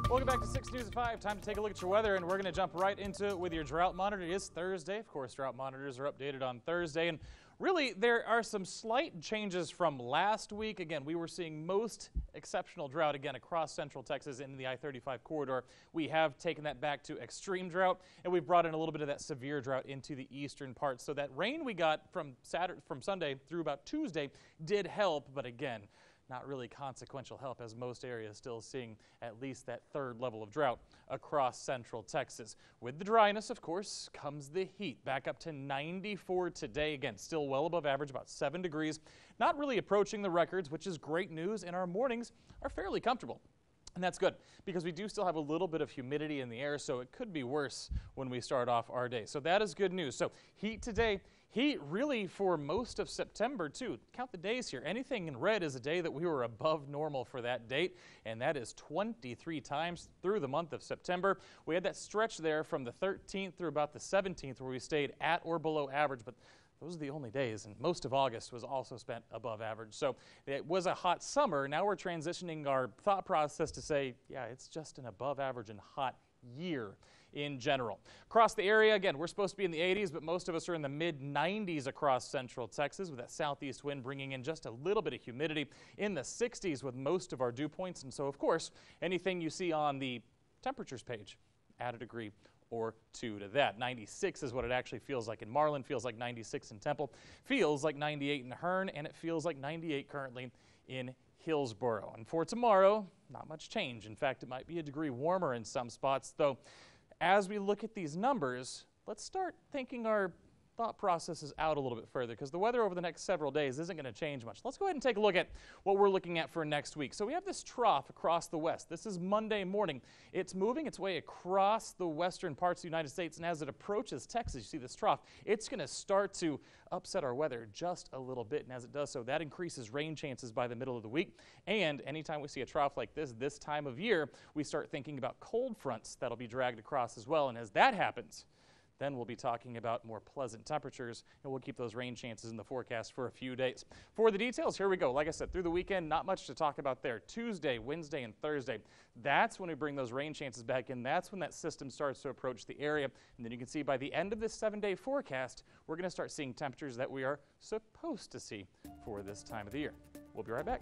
Welcome back to 6 News at 5. Time to take a look at your weather, and we're going to jump right into it with your drought monitor. It is Thursday. Of course, drought monitors are updated on Thursday, and really there are some slight changes from last week. Again, we were seeing most exceptional drought again across central Texas in the I-35 corridor. We have taken that back to extreme drought, and we've brought in a little bit of that severe drought into the eastern parts. So that rain we got from Sunday through about Tuesday did help, but again, not really consequential help, as most areas still seeing at least that third level of drought across central Texas. With the dryness, of course, comes the heat. Back up to 94 today. Again, still well above average, about 7 degrees. Not really approaching the records, which is great news, and our mornings are fairly comfortable. And that's good because we do still have a little bit of humidity in the air, so it could be worse when we start off our day. So that is good news. So heat today, heat really for most of September too. Count the days here. Anything in red is a day that we were above normal for that date, and that is 23 times through the month of September. We had that stretch there from the 13th through about the 17th where we stayed at or below average, but those are the only days, and most of August was also spent above average. So it was a hot summer. Now we're transitioning our thought process to say, yeah, it's just an above average and hot year in general. Across the area, again, we're supposed to be in the 80s, but most of us are in the mid-90s across central Texas with that southeast wind bringing in just a little bit of humidity, in the 60s with most of our dew points. And so, of course, anything you see on the temperatures page, add a degree or 2 to that. 96 is what it actually feels like in Marlin, feels like 96 in Temple, feels like 98 in Hearn, and it feels like 98 currently in Hillsboro. And for tomorrow, not much change. In fact, it might be a degree warmer in some spots, though as we look at these numbers, let's start thinking our thought processes out a little bit further, because the weather over the next several days isn't going to change much. Let's go ahead and take a look at what we're looking at for next week. So we have this trough across the west. This is Monday morning. It's moving its way across the western parts of the United States, and as it approaches Texas, you see this trough, it's going to start to upset our weather just a little bit, and as it does so, that increases rain chances by the middle of the week. And anytime we see a trough like this time of year, we start thinking about cold fronts that'll be dragged across as well, and as that happens, then we'll be talking about more pleasant temperatures, and we'll keep those rain chances in the forecast for a few days. For the details, here we go. Like I said, through the weekend, not much to talk about there. Tuesday, Wednesday, and Thursday, that's when we bring those rain chances back in. That's when that system starts to approach the area. And then you can see by the end of this 7-day forecast, we're going to start seeing temperatures that we are supposed to see for this time of the year. We'll be right back.